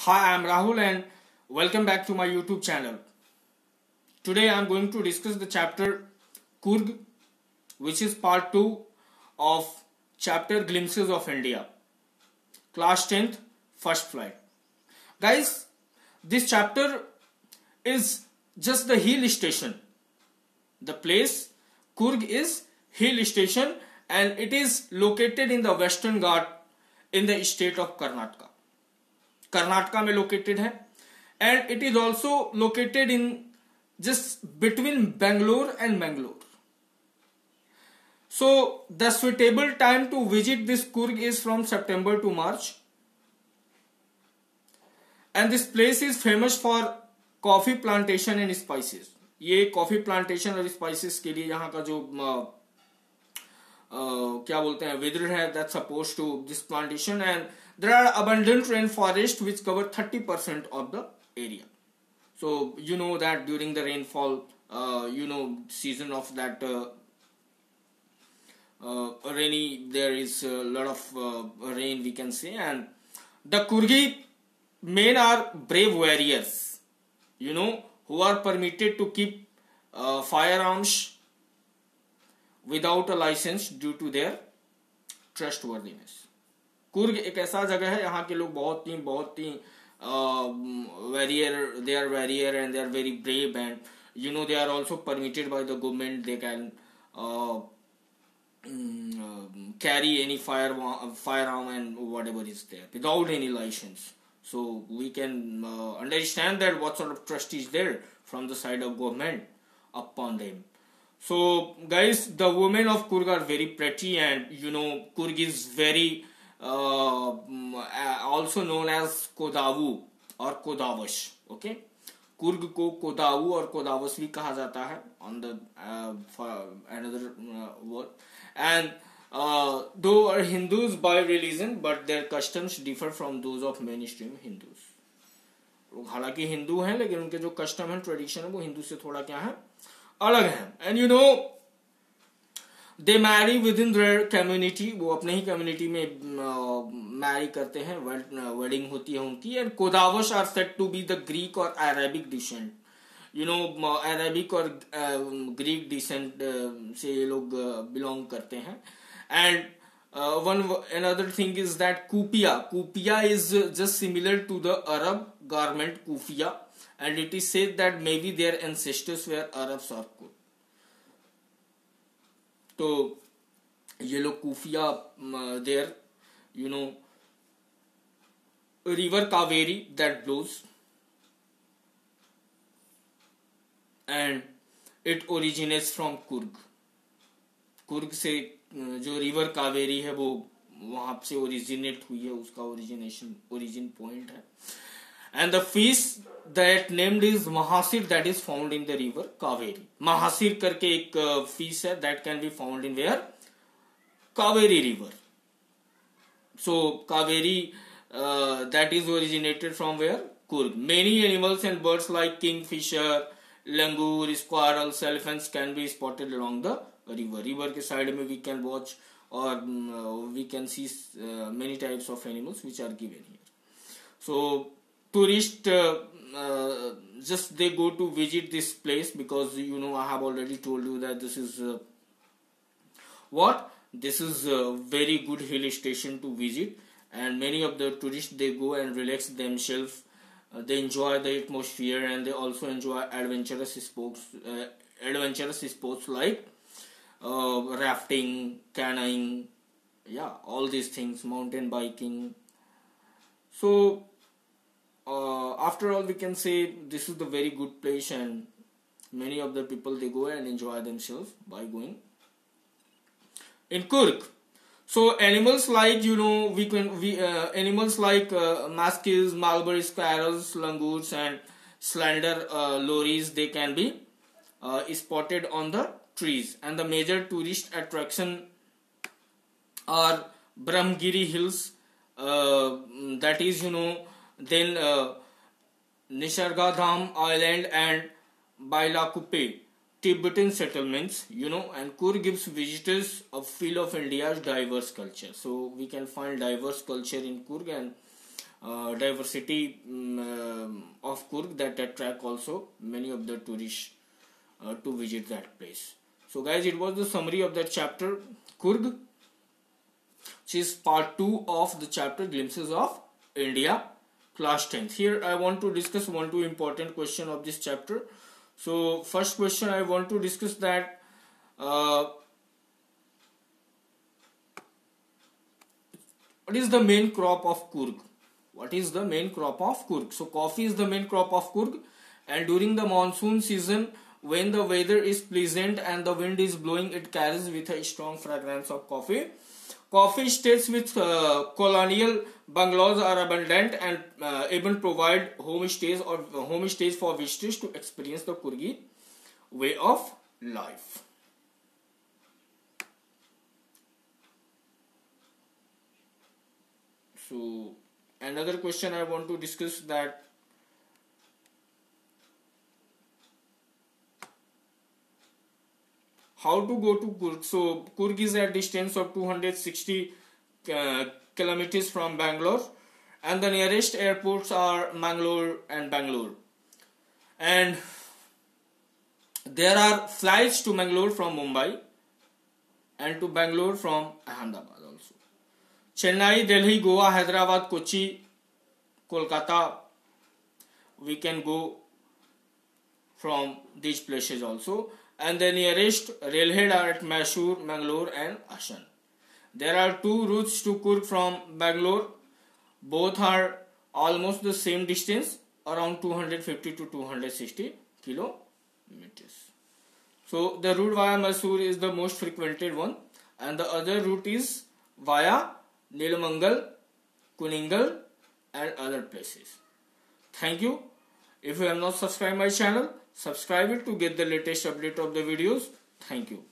Hi, I'm Rahul and welcome back to my YouTube channel. Today I'm going to discuss the chapter Coorg, which is part 2 of chapter Glimpses of India, class 10th, first flight. Guys, this chapter is just the hill station. The place Coorg is hill station and it is located in the Western Ghat in the state of Karnataka. Karnataka में located है and it is also located in just between Bangalore and Mangalore. So the suitable time to visit this Coorg is from September to March and this place is famous for coffee plantation and spices. ये coffee plantation और spices के लिए यहाँ का जो क्या बोलते हैं वेदर है that suppose to this plantation and there are abundant rainforest which cover 30% of the area. So you know that during the rainfall season of that rainy, there is a lot of rain we can say, and the Kurgi men are brave warriors, who are permitted to keep firearms without a license due to their trustworthiness. Coorg एक ऐसा जगह है यहाँ के लोग बहुत ही warrior, they are warrior and they are very brave and they are also permitted by the government. They can carry any firearm and whatever is there without any license. So we can understand that what sort of trust is there from the side of government upon them. So guys, the women of Coorg are very pretty and Coorg is very also known as कोदावू और कोदावश. Okay, Coorg को कोदावू और कोदावश भी कहा जाता है on the another word. And though are Hindus by religion, but their customs differ from those of mainstream Hindus. हालांकि हिंदू हैं लेकिन उनके जो कस्टम है ट्रेडिशन है वो हिंदू से थोड़ा क्या है अलग है. And they marry with in their community, वो अपने ही कम्युनिटी में मैरी करते हैं, वेडिंग होती है उनकी. And Kodavas are said to be the Greek और अरेबिक डिसेंट. अरेबिक और ग्रीक डिसेंट से ये लोग बिलोंग करते हैं. And another thing is that kupiya is just similar to the Arab garment kufiya, and it is said that maybe their ancestors were Arabs or Kurd. तो ये लोग कुफिया their river Kaveri that blows and it originates from Coorg. Coorg से जो river Kaveri है वो वहां से ओरिजिनेट हुई है, उसका ओरिजिन पॉइंट है. And the fish that named is Mahasir that is found in the river Kaveri. Mahasir करके एक fish है that can be found in where? Kaveri river. So Kaveri that is originated from where? Coorg. Many animals and birds like kingfisher, langur, squirrels, elephants can be spotted along the river. River के side में we can watch or we can see many types of animals which are given here. So tourists just they go to visit this place because I have already told you that this is this is a very good hill station to visit, and many of the tourists they go and relax themselves. They enjoy the atmosphere and they also enjoy adventurous sports like rafting, canoeing, all these things, mountain biking. So after all we can say this is the very good place and many of the people they go and enjoy themselves by going in Coorg. So animals like animals like muskies, mulberry squirrels, langurs and slender lories, they can be spotted on the trees. And the major tourist attraction are Brahmgiri hills, that is then Nisargadham Island and Bailakuppe Tibetan settlements, and Coorg gives visitors a feel of India's diverse culture. So we can find diverse culture in Coorg, and diversity of Coorg that attract also many of the tourists to visit that place. So guys, it was the summary of that chapter Coorg, which is part 2 of the chapter Glimpses of India, class 10th. Here I want to discuss 1-2 important question of this chapter. So first question I want to discuss that what is the main crop of Coorg? What is the main crop of Coorg? So coffee is the main crop of Coorg, and during the monsoon season, when the weather is pleasant and the wind is blowing, it carries with a strong fragrance of coffee. Coffee estates with colonial bungalows are abundant and even provide homestays for visitors to experience the Coorgi way of life. So another question I want to discuss that how to go to Coorg. So Coorg is at a distance of 260 kilometers from Bangalore, and the nearest airports are Mangalore and Bangalore. And there are flights to Mangalore from Mumbai and to Bangalore from Ahmedabad also. Chennai, Delhi, Goa, Hyderabad, Kochi, Kolkata, we can go from these places also. And the nearest railhead are at Mysore, Mangalore and Ashan. There are 2 routes to Coorg from Bangalore. Both are almost the same distance, around 250 to 260 kilometers. So the route via Mysore is the most frequented one, and the other route is via Neelamangal, Kuningal and other places. Thank you. If you have not subscribed my channel, subscribe it to get the latest update of the videos. Thank you.